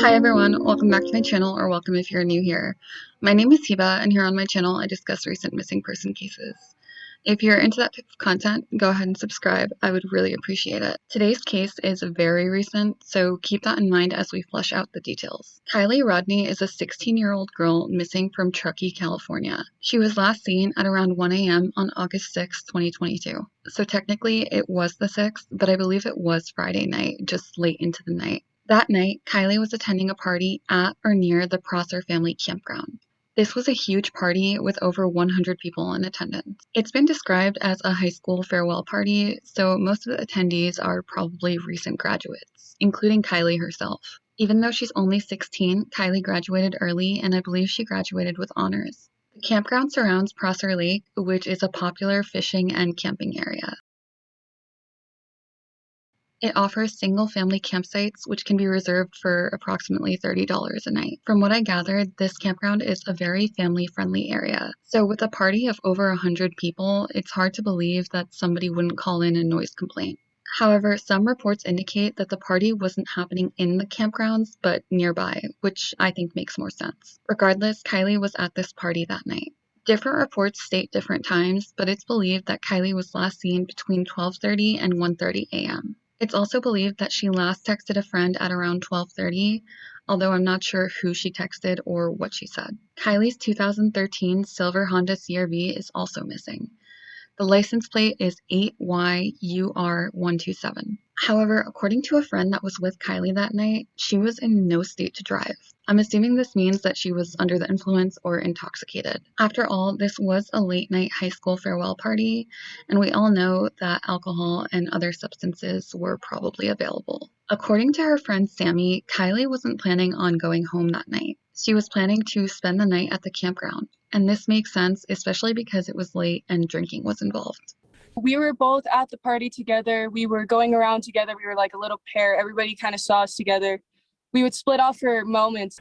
Hi everyone, welcome back to my channel, or welcome if you're new here. My name is Hiba, and here on my channel I discuss recent missing person cases. If you're into that type of content, go ahead and subscribe. I would really appreciate it. Today's case is very recent, so keep that in mind as we flesh out the details. Kiely Rodni is a 16-year-old girl missing from Truckee, California. She was last seen at around 1 a.m. on August 6, 2022. So technically it was the 6th, but I believe it was Friday night, just late into the night. That night, Kiely was attending a party at or near the Prosser Family Campground. This was a huge party with over 100 people in attendance. It's been described as a high school farewell party, so most of the attendees are probably recent graduates, including Kiely herself. Even though she's only 16, Kiely graduated early, and I believe she graduated with honors. The campground surrounds Prosser Lake, which is a popular fishing and camping area. It offers single-family campsites, which can be reserved for approximately $30 a night. From what I gathered, this campground is a very family-friendly area. So with a party of over 100 people, it's hard to believe that somebody wouldn't call in a noise complaint. However, some reports indicate that the party wasn't happening in the campgrounds, but nearby, which I think makes more sense. Regardless, Kiely was at this party that night. Different reports state different times, but it's believed that Kiely was last seen between 12:30 and 1:30 a.m. It's also believed that she last texted a friend at around 12:30, although I'm not sure who she texted or what she said. Kiely's 2013 silver Honda CRV is also missing. The license plate is 8YUR127. However, according to a friend that was with Kiely that night, she was in no state to drive. I'm assuming this means that she was under the influence or intoxicated. After all, this was a late-night high school farewell party, and we all know that alcohol and other substances were probably available. According to her friend Sammy, Kiely wasn't planning on going home that night. She was planning to spend the night at the campground, and this makes sense, especially because it was late and drinking was involved. We were both at the party together. We were going around together. We were like a little pair. Everybody kind of saw us together. We would split off for moments.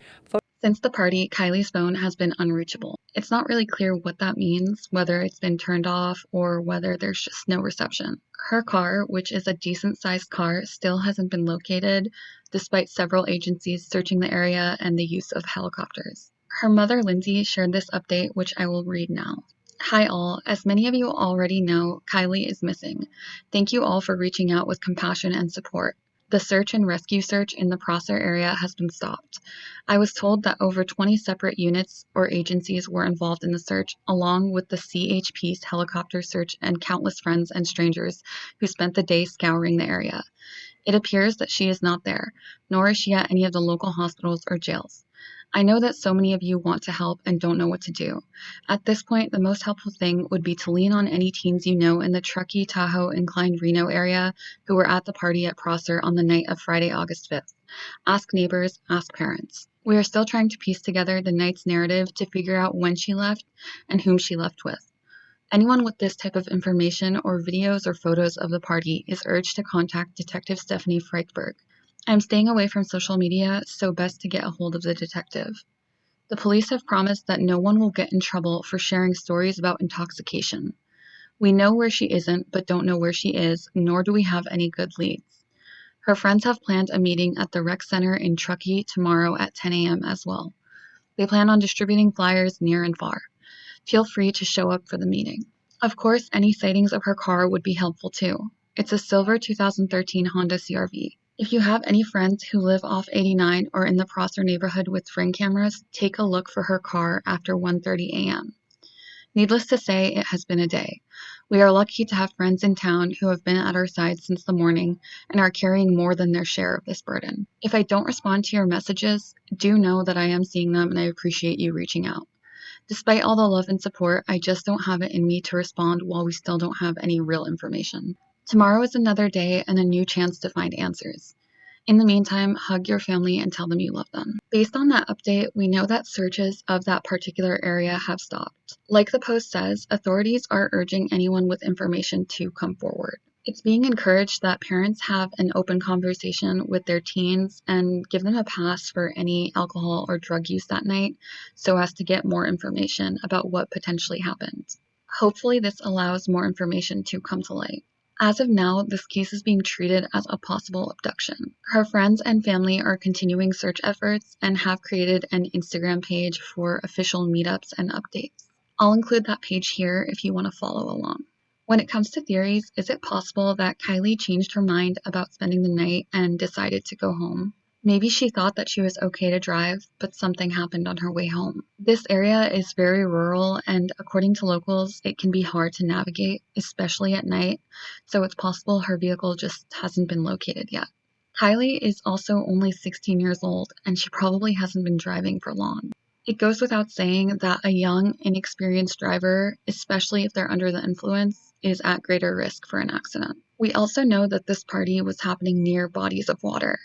Since the party, Kiely's phone has been unreachable. It's not really clear what that means, whether it's been turned off or whether there's just no reception. Her car, which is a decent-sized car, still hasn't been located, despite several agencies searching the area and the use of helicopters. Her mother, Lindsay, shared this update, which I will read now. Hi all, as many of you already know, Kiely is missing. Thank you all for reaching out with compassion and support. The search and rescue search in the Prosser area has been stopped. I was told that over 20 separate units or agencies were involved in the search, along with the CHP's helicopter search and countless friends and strangers who spent the day scouring the area. It appears that she is not there, nor is she at any of the local hospitals or jails. I know that so many of you want to help and don't know what to do. At this point, the most helpful thing would be to lean on any teens you know in the Truckee, Tahoe, Incline, Reno area who were at the party at Prosser on the night of Friday, August 5th. Ask neighbors, ask parents. We are still trying to piece together the night's narrative to figure out when she left and whom she left with. Anyone with this type of information or videos or photos of the party is urged to contact Detective Stephanie Freichberg. I'm staying away from social media, so best to get a hold of the detective. The police have promised that no one will get in trouble for sharing stories about intoxication. We know where she isn't, but don't know where she is, nor do we have any good leads. Her friends have planned a meeting at the rec center in Truckee tomorrow at 10 a.m. as well. They plan on distributing flyers near and far. Feel free to show up for the meeting. Of course, any sightings of her car would be helpful too. It's a silver 2013 Honda CRV. If you have any friends who live off 89 or in the Prosser neighborhood with Ring cameras, take a look for her car after 1:30 a.m. Needless to say, it has been a day. We are lucky to have friends in town who have been at our side since the morning and are carrying more than their share of this burden. If I don't respond to your messages, do know that I am seeing them and I appreciate you reaching out. Despite all the love and support, I just don't have it in me to respond while we still don't have any real information. Tomorrow is another day and a new chance to find answers. In the meantime, hug your family and tell them you love them. Based on that update, we know that searches of that particular area have stopped. Like the post says, authorities are urging anyone with information to come forward. It's being encouraged that parents have an open conversation with their teens and give them a pass for any alcohol or drug use that night so as to get more information about what potentially happened. Hopefully this allows more information to come to light. As of now, this case is being treated as a possible abduction. Her friends and family are continuing search efforts and have created an Instagram page for official meetups and updates. I'll include that page here if you want to follow along. When it comes to theories, is it possible that Kiely changed her mind about spending the night and decided to go home? Maybe she thought that she was okay to drive, but something happened on her way home. This area is very rural, and according to locals, it can be hard to navigate, especially at night, so it's possible her vehicle just hasn't been located yet. Kiely is also only 16 years old, and she probably hasn't been driving for long. It goes without saying that a young, inexperienced driver, especially if they're under the influence, is at greater risk for an accident. We also know that this party was happening near bodies of water.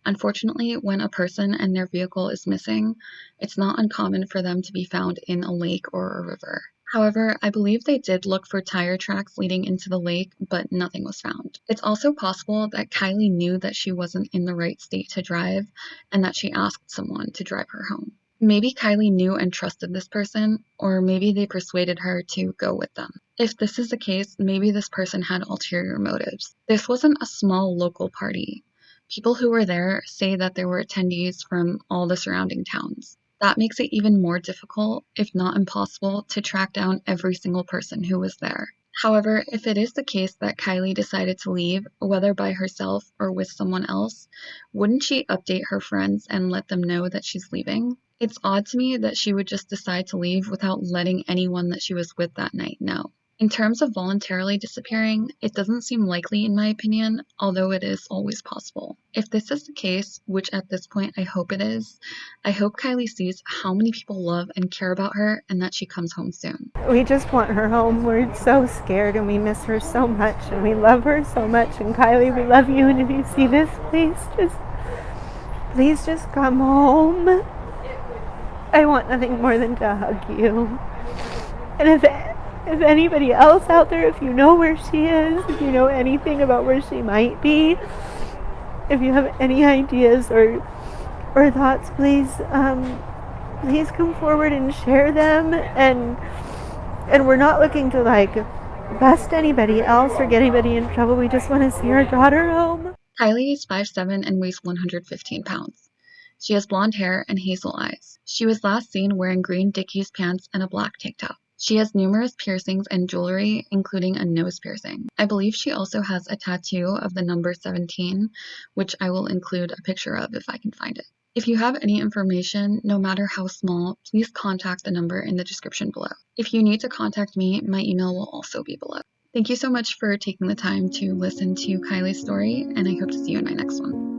Unfortunately, when a person and their vehicle is missing, it's not uncommon for them to be found in a lake or a river. However, I believe they did look for tire tracks leading into the lake, but nothing was found. It's also possible that Kiely knew that she wasn't in the right state to drive and that she asked someone to drive her home. Maybe Kiely knew and trusted this person, or maybe they persuaded her to go with them. If this is the case, maybe this person had ulterior motives. This wasn't a small local party. People who were there say that there were attendees from all the surrounding towns. That makes it even more difficult, if not impossible, to track down every single person who was there. However, if it is the case that Kiely decided to leave, whether by herself or with someone else, wouldn't she update her friends and let them know that she's leaving? It's odd to me that she would just decide to leave without letting anyone that she was with that night know. In terms of voluntarily disappearing, it doesn't seem likely in my opinion, although it is always possible. If this is the case, which at this point I hope it is, I hope Kiely sees how many people love and care about her and that she comes home soon. We just want her home. We're so scared and we miss her so much and we love her so much. And Kiely, we love you. And if you see this, please just come home. I want nothing more than to hug you. And if anybody else out there, if you know where she is, if you know anything about where she might be, if you have any ideas or thoughts, please come forward and share them. And we're not looking to bust anybody else or get anybody in trouble. We just want to see our daughter home. Kiely is 5'7" and weighs 115 pounds. She has blonde hair and hazel eyes. She was last seen wearing green Dickies pants and a black tank top. She has numerous piercings and jewelry, including a nose piercing. I believe she also has a tattoo of the number 17, which I will include a picture of if I can find it. If you have any information, no matter how small, please contact the number in the description below. If you need to contact me, my email will also be below. Thank you so much for taking the time to listen to Kiely's story, and I hope to see you in my next one.